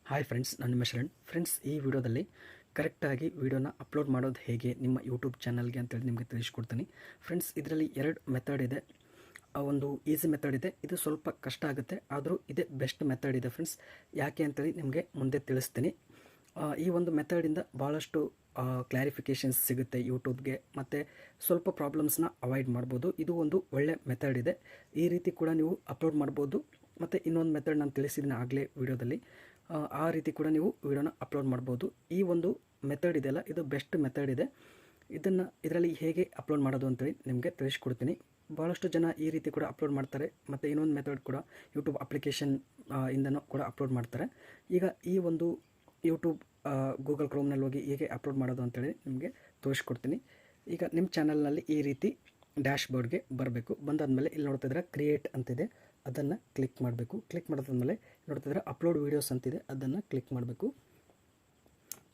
Hi friends, ನಾನು ನಿಮ್ಮ Sharan. Friends, ಈ ವಿಡಿಯೋದಲ್ಲಿ ಕರೆಕ್ಟಾಗಿ ವಿಡಿಯೋನ ಅಪ್ಲೋಡ್ ಮಾಡೋದು ಹೇಗೆ ನಿಮ್ಮ ಯೂಟ್ಯೂಬ್ ಚಾನಲ್ಗೆ ಅಂತೇಳಿ ನಿಮಗೆ ತಿಳಿಸ್ಕೊಡ್ತೀನಿ. ಫ್ರೆಂಡ್ಸ್, ಇದರಲ್ಲಿ ಎರಡು ಮೆಥಡ್ ಇದೆ. ಒಂದು ಈಸಿ ಮೆಥಡ್ ಇದೆ, ಇದು ಸ್ವಲ್ಪ ಕಷ್ಟ ಆಗುತ್ತೆ, ಆದರೂ ಇದೇ ಬೆಸ್ಟ್ ಮೆಥಡ್ ಇದೆ ಫ್ರೆಂಡ್ಸ್. ಯಾಕೆ ಅಂತೇಳಿ ನಿಮಗೆ ಮುಂದೆ ತಿಳಿಸ್ತೀನಿ. ಈ ಒಂದು ಮೆಥಡಿಂದ ಭಾಳಷ್ಟು ಕ್ಲಾರಿಫಿಕೇಷನ್ಸ್ ಸಿಗುತ್ತೆ ಯೂಟ್ಯೂಬ್ಗೆ, ಮತ್ತು ಸ್ವಲ್ಪ ಪ್ರಾಬ್ಲಮ್ಸ್ನ ಅವಾಯ್ಡ್ ಮಾಡ್ಬೋದು. ಇದು ಒಂದು ಒಳ್ಳೆ ಮೆಥಡ್ ಇದೆ. ಈ ರೀತಿ ಕೂಡ ನೀವು ಅಪ್ಲೋಡ್ ಮಾಡ್ಬೋದು. ಮತ್ತು ಇನ್ನೊಂದು ಮೆಥಡ್ ನಾನು ತಿಳಿಸಿದ್ದೀನಿ ಆಗಲೇ ವಿಡಿಯೋದಲ್ಲಿ, ಆ ರೀತಿ ಕೂಡ ನೀವು ವಿಡಿಯೋನ ಅಪ್ಲೋಡ್ ಮಾಡ್ಬೋದು. ಈ ಒಂದು ಮೆಥಡ್ ಇದೆಯಲ್ಲ, ಇದು ಬೆಸ್ಟ್ ಮೆಥಡ್ ಇದೆ. ಇದರಲ್ಲಿ ಹೇಗೆ ಅಪ್ಲೋಡ್ ಮಾಡೋದು ಅಂತೇಳಿ ನಿಮಗೆ ತಿಳಿಸ್ಕೊಡ್ತೀನಿ. ಭಾಳಷ್ಟು ಜನ ಈ ರೀತಿ ಕೂಡ ಅಪ್ಲೋಡ್ ಮಾಡ್ತಾರೆ, ಮತ್ತು ಇನ್ನೊಂದು ಮೆಥಡ್ ಕೂಡ ಯೂಟ್ಯೂಬ್ ಅಪ್ಲಿಕೇಶನ್ ಇಂದನೂ ಕೂಡ ಅಪ್ಲೋಡ್ ಮಾಡ್ತಾರೆ. ಈಗ ಈ ಒಂದು ಯೂಟ್ಯೂಬ್ ಗೂಗಲ್ ಕ್ರೋಮ್ನಲ್ಲಿ ಹೋಗಿ ಹೇಗೆ ಅಪ್ಲೋಡ್ ಮಾಡೋದು ಅಂತೇಳಿ ನಿಮಗೆ ತೋರಿಸ್ಕೊಡ್ತೀನಿ. ಈಗ ನಿಮ್ಮ ಚಾನಲ್ನಲ್ಲಿ ಈ ರೀತಿ ಡ್ಯಾಶ್ ಬೋರ್ಡ್ಗೆ ಬರಬೇಕು. ಬಂದಾದಮೇಲೆ ಇಲ್ಲಿ ನೋಡ್ತಿದ್ರೆ ಕ್ರಿಯೇಟ್ ಅಂತಿದೆ, ಅದನ್ನು ಕ್ಲಿಕ್ ಮಾಡಬೇಕು. ಕ್ಲಿಕ್ ಮಾಡಿದ್ಮೇಲೆ ನೋಡ್ತಿದ್ರೆ ಅಪ್ಲೋಡ್ ವೀಡಿಯೋಸ್ ಅಂತಿದೆ, ಅದನ್ನು ಕ್ಲಿಕ್ ಮಾಡಬೇಕು.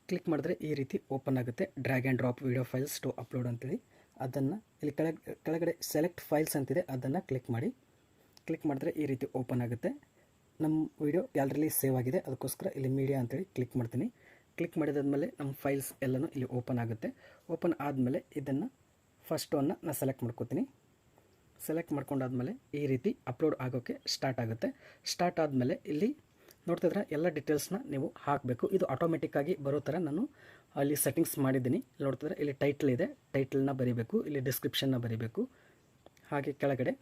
ಕ್ಲಿಕ್ ಮಾಡಿದ್ರೆ ಈ ರೀತಿ ಓಪನ್ ಆಗುತ್ತೆ. Drag and drop video files to upload ಅಂತೇಳಿ, ಅದನ್ನು ಇಲ್ಲಿ ಕೆಳಗಡೆ ಸೆಲೆಕ್ಟ್ ಫೈಲ್ಸ್ ಅಂತಿದೆ, ಅದನ್ನು ಕ್ಲಿಕ್ ಮಾಡಿ. ಕ್ಲಿಕ್ ಮಾಡಿದ್ರೆ ಈ ರೀತಿ ಓಪನ್ ಆಗುತ್ತೆ. ನಮ್ಮ ವಿಡಿಯೋ ಗ್ಯಾಲರಿಲಿ ಸೇವ್ ಆಗಿದೆ, ಅದಕ್ಕೋಸ್ಕರ ಇಲ್ಲಿ ಮೀಡಿಯಾ ಅಂತೇಳಿ ಕ್ಲಿಕ್ ಮಾಡ್ತೀನಿ. ಕ್ಲಿಕ್ ಮಾಡಿದಾದ್ಮೇಲೆ ನಮ್ಮ ಫೈಲ್ಸ್ ಎಲ್ಲನೂ ಇಲ್ಲಿ ಓಪನ್ ಆಗುತ್ತೆ. ಓಪನ್ ಆದಮೇಲೆ ಇದನ್ನು ಫಸ್ಟ್ ಒನ್ನ ನಾನು ಸೆಲೆಕ್ಟ್ ಮಾಡ್ಕೋತೀನಿ. ಸೆಲೆಕ್ಟ್ ಮಾಡ್ಕೊಂಡಾದ್ಮೇಲೆ ಈ ರೀತಿ ಅಪ್ಲೋಡ್ ಆಗೋಕ್ಕೆ ಸ್ಟಾರ್ಟ್ ಆಗುತ್ತೆ. ಸ್ಟಾರ್ಟ್ ಆದಮೇಲೆ ಇಲ್ಲಿ ನೋಡ್ತಿದ್ರೆ ಎಲ್ಲ ಡೀಟೇಲ್ಸ್ನ ನೀವು ಹಾಕಬೇಕು. ಇದು ಆಟೋಮೆಟಿಕ್ಕಾಗಿ ಬರೋ ಥರ ನಾನು ಅಲ್ಲಿ ಸೆಟ್ಟಿಂಗ್ಸ್ ಮಾಡಿದ್ದೀನಿ. ನೋಡ್ತಿದ್ರೆ ಇಲ್ಲಿ ಟೈಟ್ಲ್ ಇದೆ, ಟೈಟ್ಲನ್ನ ಬರೀಬೇಕು. ಇಲ್ಲಿ ಡಿಸ್ಕ್ರಿಪ್ಷನ್ನ ಬರೀಬೇಕು. ಹಾಗೆ ಕೆಳಗಡೆ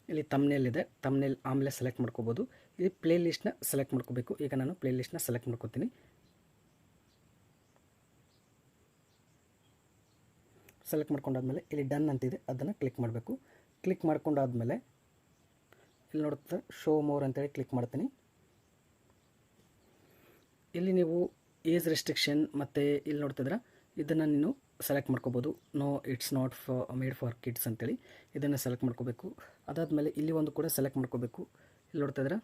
ಇಲ್ಲಿ ತಮ್ನೇಲ್ ಇದೆ, ತಮ್ನೇಲ್ ಆಮೇಲೆ ಸೆಲೆಕ್ಟ್ ಮಾಡ್ಕೋಬೋದು. ಇಲ್ಲಿ ಪ್ಲೇ ಲಿಸ್ಟ್ನ ಸೆಲೆಕ್ಟ್ ಮಾಡ್ಕೋಬೇಕು. ಈಗ ನಾನು ಪ್ಲೇ ಲಿಸ್ಟ್ನ ಸೆಲೆಕ್ಟ್ ಮಾಡ್ಕೋತೀನಿ. ಸೆಲೆಕ್ಟ್ ಮಾಡ್ಕೊಂಡಾದ್ಮೇಲೆ ಇಲ್ಲಿ ಡನ್ ಅಂತಿದೆ, ಅದನ್ನು ಕ್ಲಿಕ್ ಮಾಡಬೇಕು. ಕ್ಲಿಕ್ ಮಾಡ್ಕೊಂಡಾದ್ಮೇಲೆ ಇಲ್ಲಿ ನೋಡುತ್ತೆ ಶೋ ಮೋರ್ ಅಂತೇಳಿ ಕ್ಲಿಕ್ ಮಾಡ್ತೀನಿ. ಇಲ್ಲಿ ನೀವು ಏಜ್ ರೆಸ್ಟ್ರಿಕ್ಷನ್ ಮತ್ತು ಇಲ್ಲಿ ನೋಡ್ತಿದ್ರೆ ಇದನ್ನು ನೀನು ಸೆಲೆಕ್ಟ್ ಮಾಡ್ಕೋಬೋದು. No it's not made for kids ಅಂತೇಳಿ ಇದನ್ನು ಸೆಲೆಕ್ಟ್ ಮಾಡ್ಕೋಬೇಕು. ಅದಾದಮೇಲೆ ಇಲ್ಲಿ ಒಂದು ಕೂಡ ಸೆಲೆಕ್ಟ್ ಮಾಡ್ಕೋಬೇಕು. ಇಲ್ಲಿ ನೋಡ್ತಿದ್ರೆ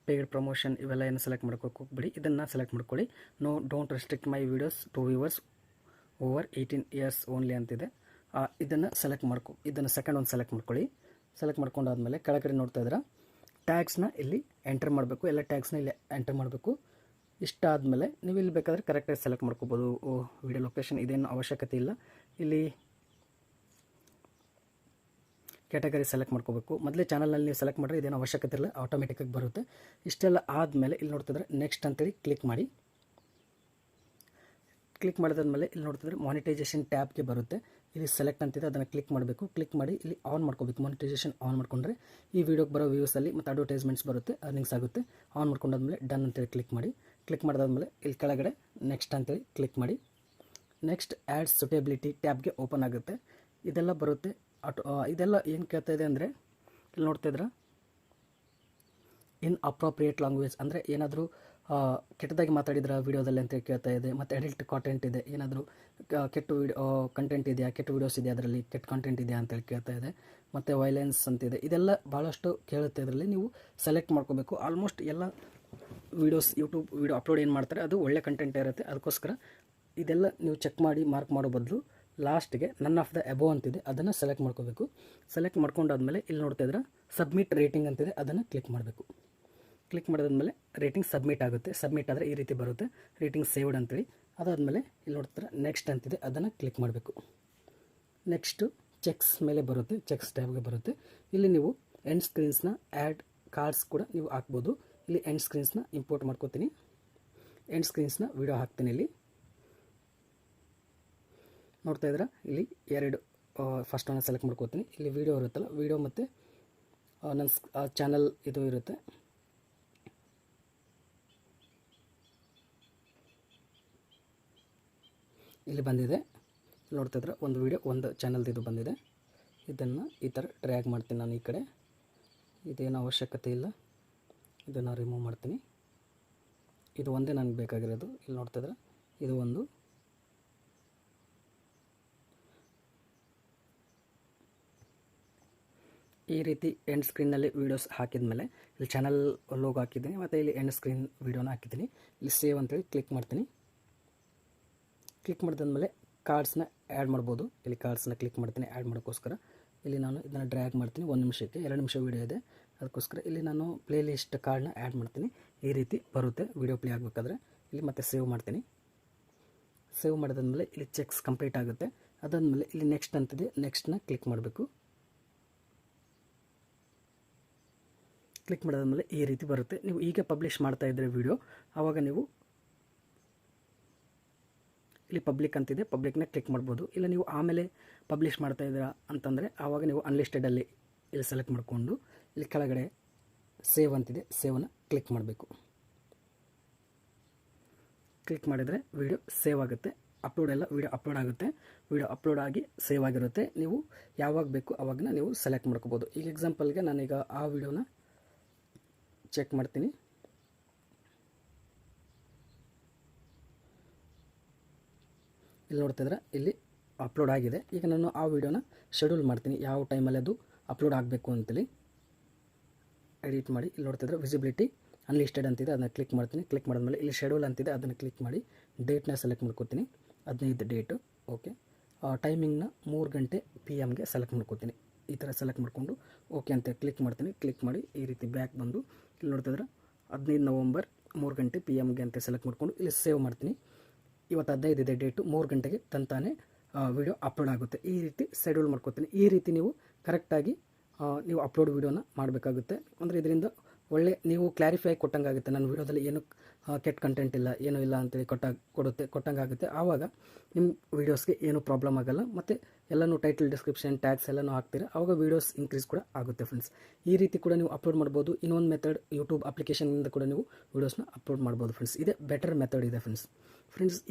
ಪೇಯ್ಡ್ ಪ್ರಮೋಷನ್ ಇವೆಲ್ಲ ಏನು ಸೆಲೆಕ್ಟ್ ಮಾಡ್ಕೋಕೆ ಹೋಗ್ಬಿಡಿ, ಇದನ್ನು ಸೆಲೆಕ್ಟ್ ಮಾಡ್ಕೊಳ್ಳಿ. No don't restrict my videos to viewers over 18 years only ಅಂತಿದೆ, ಇದನ್ನು ಸೆಲೆಕ್ಟ್ ಇದನ್ನು ಸೆಕೆಂಡ್ ಒಂದು ಸೆಲೆಕ್ಟ್ ಮಾಡ್ಕೊಳ್ಳಿ. ಸೆಲೆಕ್ಟ್ ಮಾಡ್ಕೊಂಡಾದ್ಮೇಲೆ ಕೆಳಗಡೆ ನೋಡ್ತಾ ಇದ್ರೆ ಟ್ಯಾಗ್ಸ್ನ ಇಲ್ಲಿ ಎಂಟರ್ ಮಾಡಬೇಕು. ಎಲ್ಲ ಟ್ಯಾಗ್ಸ್ನ ಇಲ್ಲಿ ಎಂಟರ್ ಮಾಡಬೇಕು. ಇಷ್ಟ ಆದಮೇಲೆ ನೀವು ಇಲ್ಲಿ ಬೇಕಾದರೆ ಕರೆಕ್ಟಾಗಿ ಸೆಲೆಕ್ಟ್ ಮಾಡ್ಕೋಬೋದು. ವಿಡಿಯೋ ಲೊಕೇಶನ್ ಇದೇನು ಅವಶ್ಯಕತೆ ಇಲ್ಲ. ಇಲ್ಲಿ ಕ್ಯಾಟಗರಿ ಸೆಲೆಕ್ಟ್ ಮಾಡ್ಕೋಬೇಕು. ಮೊದಲೇ ಚಾನಲ್ನಲ್ಲಿ ನೀವು ಸೆಲೆಕ್ಟ್ ಮಾಡಿದ್ರೆ ಇದೇನು ಅವಶ್ಯಕತೆ ಇಲ್ಲ, ಆಟೋಮೆಟಿಕ್ಕಾಗಿ ಬರುತ್ತೆ. ಇಷ್ಟೆಲ್ಲ ಆದಮೇಲೆ ಇಲ್ಲಿ ನೋಡ್ತಿದ್ರೆ ನೆಕ್ಸ್ಟ್ ಅಂತೇಳಿ ಕ್ಲಿಕ್ ಮಾಡಿ. ಕ್ಲಿಕ್ ಮಾಡಿದಾದ್ಮೇಲೆ ಇಲ್ಲಿ ನೋಡ್ತಿದ್ರೆ ಮಾನಿಟೈಸೇಷನ್ ಟ್ಯಾಬ್ಗೆ ಬರುತ್ತೆ. ಇಲ್ಲಿ ಸೆಲೆಕ್ಟ್ ಅಂತಿದೆ, ಅದನ್ನು ಕ್ಲಿಕ್ ಮಾಡಬೇಕು. ಕ್ಲಿಕ್ ಮಾಡಿ ಇಲ್ಲಿ ಆನ್ ಮಾಡ್ಕೋಬೇಕು. ಮಾನಿಟೈಸೇಷನ್ ಆನ್ ಮಾಡ್ಕೊಂಡ್ರೆ ಈ ವಿಡಿಯೋಗೆ ಬರೋ ವ್ಯೂಸಲ್ಲಿ ಮತ್ತು ಅಡ್ವರ್ಟೈಸ್ಮೆಂಟ್ಸ್ ಬರುತ್ತೆ, ಅರ್ನಿಂಗ್ಸ್ ಆಗುತ್ತೆ. ಆನ್ ಮಾಡ್ಕೊಂಡಾದ್ಮೇಲೆ ಡನ್ ಅಂತೇಳಿ ಕ್ಲಿಕ್ ಮಾಡಿ. ಕ್ಲಿಕ್ ಮಾಡಿದಾದ್ಮೇಲೆ ಇಲ್ಲಿ ಕೆಳಗಡೆ ನೆಕ್ಸ್ಟ್ ಅಂತೇಳಿ ಕ್ಲಿಕ್ ಮಾಡಿ. ನೆಕ್ಸ್ಟ್ ಆ್ಯಡ್ ಸೂಟೇಬಿಲಿಟಿ ಟ್ಯಾಬ್ಗೆ ಓಪನ್ ಆಗುತ್ತೆ. ಇದೆಲ್ಲ ಬರುತ್ತೆ. ಇದೆಲ್ಲ ಏನು ಕೇಳ್ತಾ ಇದೆ ಅಂದರೆ ಇಲ್ಲಿ ನೋಡ್ತಿದ್ರೆ ಇನ್ ಅಪ್ರೋಪ್ರಿಯೇಟ್ ಲ್ಯಾಂಗ್ವೇಜ್ ಅಂದರೆ ಏನಾದರೂ ಕೆಟ್ಟದಾಗಿ ಮಾತಾಡಿದ್ರೆ ವೀಡಿಯೋದಲ್ಲಿ ಅಂತ ಕೇಳ್ತಾ ಇದೆ. ಮತ್ತು ಅಡಲ್ಟ್ ಕಾಂಟೆಂಟ್ ಇದೆ, ಏನಾದರೂ ಕೆಟ್ಟ ಕಂಟೆಂಟ್ ಇದೆಯಾ, ಕೆಟ್ಟ ವೀಡಿಯೋಸ್ ಇದೆಯಾ, ಅದರಲ್ಲಿ ಕೆಟ್ಟ ಕಂಟೆಂಟ್ ಇದೆಯಾ ಅಂತೇಳಿ ಕೇಳ್ತಾ ಇದೆ. ಮತ್ತು ವೈಲೆನ್ಸ್ ಅಂತಿದೆ. ಇದೆಲ್ಲ ಭಾಳಷ್ಟು ಕೇಳುತ್ತೆ. ಇದರಲ್ಲಿ ನೀವು ಸೆಲೆಕ್ಟ್ ಮಾಡ್ಕೋಬೇಕು. ಆಲ್ಮೋಸ್ಟ್ ಎಲ್ಲ ವೀಡಿಯೋಸ್ ಯೂಟ್ಯೂಬ್ ವೀಡಿಯೋ ಅಪ್ಲೋಡ್ ಏನು ಮಾಡ್ತಾರೆ ಅದು ಒಳ್ಳೆ ಕಂಟೆಂಟ್ ಇರುತ್ತೆ. ಅದಕ್ಕೋಸ್ಕರ ಇದೆಲ್ಲ ನೀವು ಚೆಕ್ ಮಾಡಿ ಮಾರ್ಕ್ ಮಾಡೋ ಬದಲು ಲಾಸ್ಟ್ಗೆ ನನ್ ಆಫ್ ದ ಅಬೋ ಅಂತಿದೆ, ಅದನ್ನು ಸೆಲೆಕ್ಟ್ ಮಾಡ್ಕೋಬೇಕು. ಸೆಲೆಕ್ಟ್ ಮಾಡ್ಕೊಂಡಾದ್ಮೇಲೆ ಇಲ್ಲಿ ನೋಡ್ತಾ ಇದ್ರೆ ಸಬ್ಮಿಟ್ ರೇಟಿಂಗ್ ಅಂತಿದೆ, ಅದನ್ನು ಕ್ಲಿಕ್ ಮಾಡಬೇಕು. ಕ್ಲಿಕ್ ಮಾಡಿದ್ಮೇಲೆ ರೇಟಿಂಗ್ ಸಬ್ಮಿಟ್ ಆಗುತ್ತೆ. ಸಬ್ಮಿಟ್ ಆದರೆ ಈ ರೀತಿ ಬರುತ್ತೆ, ರೇಟಿಂಗ್ ಸೇವ್ಡ್ ಅಂತೇಳಿ. ಅದಾದಮೇಲೆ ಇಲ್ಲಿ ನೋಡ್ತಾರೆ ನೆಕ್ಸ್ಟ್ ಅಂತಿದೆ, ಅದನ್ನು ಕ್ಲಿಕ್ ಮಾಡಬೇಕು. ನೆಕ್ಸ್ಟು ಚೆಕ್ಸ್ ಮೇಲೆ ಬರುತ್ತೆ, ಚೆಕ್ಸ್ ಟ್ಯಾಬ್ಗೆ ಬರುತ್ತೆ. ಇಲ್ಲಿ ನೀವು ಎಂಡ್ ಸ್ಕ್ರೀನ್ಸ್ನ ಆ್ಯಡ್ ಕಾರ್ಡ್ಸ್ ಕೂಡ ನೀವು ಹಾಕ್ಬೋದು. ಇಲ್ಲಿ ಎಂಡ್ ಸ್ಕ್ರೀನ್ಸ್ನ ಇಂಪೋರ್ಟ್ ಮಾಡ್ಕೋತೀನಿ. ಎಂಡ್ ಸ್ಕ್ರೀನ್ಸ್ನ ವೀಡಿಯೋ ಹಾಕ್ತೀನಿ. ಇಲ್ಲಿ ನೋಡ್ತಾ ಇದ್ರೆ ಇಲ್ಲಿ ಎರಡು ಫಸ್ಟ್ ಒಂದು ಸೆಲೆಕ್ಟ್ ಮಾಡ್ಕೋತೀನಿ. ಇಲ್ಲಿ ವೀಡಿಯೋ ಇರುತ್ತಲ್ಲ, ವೀಡಿಯೋ ಮತ್ತು ನನ್ನ ಚಾನಲ್ ಇದು ಇರುತ್ತೆ. ಇಲ್ಲಿ ಬಂದಿದೆ, ನೋಡ್ತಾ ಇದ್ರೆ ಒಂದು ವೀಡಿಯೋ ಒಂದು ಚಾನಲ್ದು ಇದು ಬಂದಿದೆ. ಇದನ್ನು ಈ ಥರ ಡ್ರ್ಯಾಗ್ ಮಾಡ್ತೀನಿ ನಾನು ಈ ಕಡೆ. ಇದೇನು ಅವಶ್ಯಕತೆ ಇಲ್ಲ, ಇದನ್ನು ರಿಮೂವ್ ಮಾಡ್ತೀನಿ. ಇದು ಒಂದೇ ನನಗೆ ಬೇಕಾಗಿರೋದು. ಇಲ್ಲಿ ನೋಡ್ತಾ ಇದ್ರೆ ಇದು ಒಂದು. ಈ ರೀತಿ ಎಂಡ್ ಸ್ಕ್ರೀನ್ನಲ್ಲಿ ವೀಡಿಯೋಸ್ ಹಾಕಿದ್ಮೇಲೆ ಇಲ್ಲಿ ಚಾನಲ್ ಲೋಗೋ ಹಾಕಿದ್ದೀನಿ, ಮತ್ತು ಇಲ್ಲಿ ಎಂಡ್ ಸ್ಕ್ರೀನ್ ವೀಡಿಯೋನ ಹಾಕಿದ್ದೀನಿ. ಇಲ್ಲಿ ಸೇವ್ ಅಂತೇಳಿ ಕ್ಲಿಕ್ ಮಾಡ್ತೀನಿ. ಕ್ಲಿಕ್ ಮಾಡಿದ್ಮೇಲೆ ಕಾರ್ಡ್ಸ್ನ ಆ್ಯಡ್ ಮಾಡ್ಬೋದು. ಇಲ್ಲಿ ಕಾರ್ಡ್ಸ್ನ ಕ್ಲಿಕ್ ಮಾಡ್ತೀನಿ ಆ್ಯಡ್ ಮಾಡೋಕ್ಕೋಸ್ಕರ. ಇಲ್ಲಿ ನಾನು ಇದನ್ನು ಡ್ರ್ಯಾಗ್ ಮಾಡ್ತೀನಿ. 1 ನಿಮಿಷಕ್ಕೆ 2 ನಿಮಿಷ ವೀಡಿಯೋ ಇದೆ, ಅದಕ್ಕೋಸ್ಕರ ಇಲ್ಲಿ ನಾನು ಪ್ಲೇ ಲಿಸ್ಟ್ ಕಾರ್ಡ್ನ ಆ್ಯಡ್ ಮಾಡ್ತೀನಿ. ಈ ರೀತಿ ಬರುತ್ತೆ ವೀಡಿಯೋ ಪ್ಲೇ ಆಗಬೇಕಾದ್ರೆ. ಇಲ್ಲಿ ಮತ್ತೆ ಸೇವ್ ಮಾಡ್ತೀನಿ. ಸೇವ್ ಮಾಡಿದಾದ್ಮೇಲೆ ಇಲ್ಲಿ ಚೆಕ್ಸ್ ಕಂಪ್ಲೀಟ್ ಆಗುತ್ತೆ. ಅದಾದಮೇಲೆ ಇಲ್ಲಿ ನೆಕ್ಸ್ಟ್ ಅಂತಿದೆ, ನೆಕ್ಸ್ಟ್ನ ಕ್ಲಿಕ್ ಮಾಡಬೇಕು. ಕ್ಲಿಕ್ ಮಾಡಿದಾದ್ಮೇಲೆ ಈ ರೀತಿ ಬರುತ್ತೆ. ನೀವು ಈಗ ಪಬ್ಲಿಷ್ ಮಾಡ್ತಾ ಇದ್ದರೆ ವೀಡಿಯೋ, ಆವಾಗ ನೀವು ಇಲ್ಲಿ ಪಬ್ಲಿಕ್ ಅಂತಿದೆ, ಪಬ್ಲಿಕ್ನ ಕ್ಲಿಕ್ ಮಾಡ್ಬೋದು. ಇಲ್ಲ ನೀವು ಆಮೇಲೆ ಪಬ್ಲಿಷ್ ಮಾಡ್ತಾ ಇದ್ದೀರಾ ಅಂತಂದರೆ ಆವಾಗ ನೀವು ಅನ್ಲಿಸ್ಟೆಡಲ್ಲಿ ಇಲ್ಲಿ ಸೆಲೆಕ್ಟ್ ಮಾಡಿಕೊಂಡು ಇಲ್ಲಿ ಕೆಳಗಡೆ ಸೇವ್ ಅಂತಿದೆ, ಸೇವನ್ನು ಕ್ಲಿಕ್ ಮಾಡಬೇಕು. ಕ್ಲಿಕ್ ಮಾಡಿದರೆ ವೀಡಿಯೋ ಸೇವ್ ಆಗುತ್ತೆ. ವೀಡಿಯೋ ಅಪ್ಲೋಡ್ ಆಗುತ್ತೆ. ವೀಡಿಯೋ ಅಪ್ಲೋಡ್ ಆಗಿ ಸೇವ್ ಆಗಿರುತ್ತೆ. ನೀವು ಯಾವಾಗ ಬೇಕು ಆವಾಗ ನೀವು ಸೆಲೆಕ್ಟ್ ಮಾಡ್ಕೋಬೋದು. ಈಗ ಎಕ್ಸಾಂಪಲ್ಗೆ ನಾನೀಗ ಆ ವಿಡಿಯೋನ ಚೆಕ್ ಮಾಡ್ತೀನಿ. ಇಲ್ಲಿ ನೋಡ್ತಿದ್ರೆ ಇಲ್ಲಿ ಅಪ್ಲೋಡ್ ಆಗಿದೆ. ಈಗ ನಾನು ಆ ವಿಡಿಯೋನ ಶೆಡ್ಯೂಲ್ ಮಾಡ್ತೀನಿ, ಯಾವ ಟೈಮಲ್ಲಿ ಅದು ಅಪ್ಲೋಡ್ ಆಗಬೇಕು ಅಂತೇಳಿ. ಎಡಿಟ್ ಮಾಡಿ ಇಲ್ಲಿ ನೋಡ್ತಿದ್ರೆ ವಿಸಿಬಿಲಿಟಿ ಅನ್ಲಿಸ್ಟೆಡ್ ಅಂತಿದೆ, ಅದನ್ನು ಕ್ಲಿಕ್ ಮಾಡ್ತೀನಿ. ಕ್ಲಿಕ್ ಮಾಡಿದ್ಮೇಲೆ ಇಲ್ಲಿ ಶೆಡ್ಯೂಲ್ ಅಂತಿದೆ, ಅದನ್ನು ಕ್ಲಿಕ್ ಮಾಡಿ ಡೇಟ್ನ ಸೆಲೆಕ್ಟ್ ಮಾಡ್ಕೊತೀನಿ. 15 ಡೇಟು. ಓಕೆ. ಟೈಮಿಂಗ್ನ 3 ಗಂಟೆ PM ಸೆಲೆಕ್ಟ್ ಮಾಡ್ಕೊತೀನಿ. ಈ ಥರ ಸೆಲೆಕ್ಟ್ ಮಾಡಿಕೊಂಡು ಓಕೆ ಅಂತ ಕ್ಲಿಕ್ ಮಾಡ್ತೀನಿ. ಕ್ಲಿಕ್ ಮಾಡಿ ಈ ರೀತಿ ಬ್ಯಾಕ್ ಬಂದು ಇಲ್ಲಿ ನೋಡ್ತಿದ್ರೆ 15 ನವಂಬರ್ 3 ಗಂಟೆ PM ಅಂತ ಸೆಲೆಕ್ಟ್ ಮಾಡಿಕೊಂಡು ಇಲ್ಲಿ ಸೇವ್ ಮಾಡ್ತೀನಿ. ಇವತ್ತು 15 ಇದೆ ಡೇಟು, 3 ಗಂಟೆಗೆ ತಂತಾನೆ ವಿಡಿಯೋ ಅಪ್ಲೋಡ್ ಆಗುತ್ತೆ. ಈ ರೀತಿ ಶೆಡ್ಯೂಲ್ ಮಾಡ್ಕೊತೀನಿ. ಈ ರೀತಿ ನೀವು ಕರೆಕ್ಟಾಗಿ ನೀವು ಅಪ್ಲೋಡ್ ವೀಡಿಯೋನ ಮಾಡಬೇಕಾಗುತ್ತೆ. ಅಂದರೆ ಇದರಿಂದ ಒಳ್ಳೆ ನೀವು ಕ್ಲಾರಿಫೈ ಕೊಟ್ಟಂಗಾಗುತ್ತೆ. ನನ್ನ ವೀಡಿಯೋದಲ್ಲಿ ಏನು ಕೆಟ್ಟ ಕಂಟೆಂಟ್ ಇಲ್ಲ, ಏನೂ ಇಲ್ಲ ಅಂತೇಳಿ ಕೊಟ್ಟಂಗಾಗುತ್ತೆ. ಆವಾಗ ನಿಮ್ಮ ವೀಡಿಯೋಸ್ಗೆ ಏನೂ ಪ್ರಾಬ್ಲಮ್ ಆಗೋಲ್ಲ. ಮತ್ತು ಎಲ್ಲನೂ ಟೈಟಲ್, ಡಿಸ್ಕ್ರಿಪ್ಷನ್, ಟ್ಯಾಗ್ಸ್ ಎಲ್ಲನೂ ಹಾಕ್ತೀರಾ, ಆವಾಗ ವೀಡಿಯೋಸ್ ಇನ್ಕ್ರೀಸ್ ಕೂಡ ಆಗುತ್ತೆ ಫ್ರೆಂಡ್ಸ್. ಈ ರೀತಿ ಕೂಡ ನೀವು ಅಪ್ಲೋಡ್ ಮಾಡ್ಬೋದು. ಇನ್ನೊಂದು ಮೆಥಡ್ ಯೂಟ್ಯೂಬ್ ಅಪ್ಲಿಕೇಶನಿಂದ ಕೂಡ ನೀವು ವೀಡಿಯೋಸ್ನ ಅಪ್ಲೋಡ್ ಮಾಡ್ಬೋದು ಫ್ರೆಂಡ್ಸ್. ಇದೇ ಬೆಟರ್ ಮೆಥಡ್ ಇದೆ ಫ್ರೆಂಡ್ಸ್.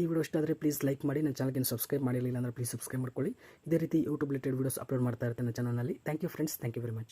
ಈ ವಿಡಿಯೋ ಇಷ್ಟ ಆದರೆ ಪ್ಲೀಸ್ ಲೈಕ್ ಮಾಡಿ. ನನ್ನ ಚಾನಲ್ಗೆ ಸಬ್ಸ್ಕ್ರೈಬ್ ಮಾಡಿರಲಿಲ್ಲ ಅಂದರೆ ಪ್ಲೀಸ್ ಸಬ್ಸ್ಕ್ರೈಬ್ ಮಾಡ್ಕೊಳ್ಳಿ. ಇದೇ ರೀತಿ ಯೂಟ್ಯೂಬ್ ರಿಲೇಟೆಡ್ ವೀಡಿಯೋಸ್ ಅಪ್ಲೋಡ್ ಮಾಡ್ತಾ ಇರ್ತೀನಿ ನನ್ನ ಚಾನಲ್ನಲ್ಲಿ. Thank you friends, thank you very much.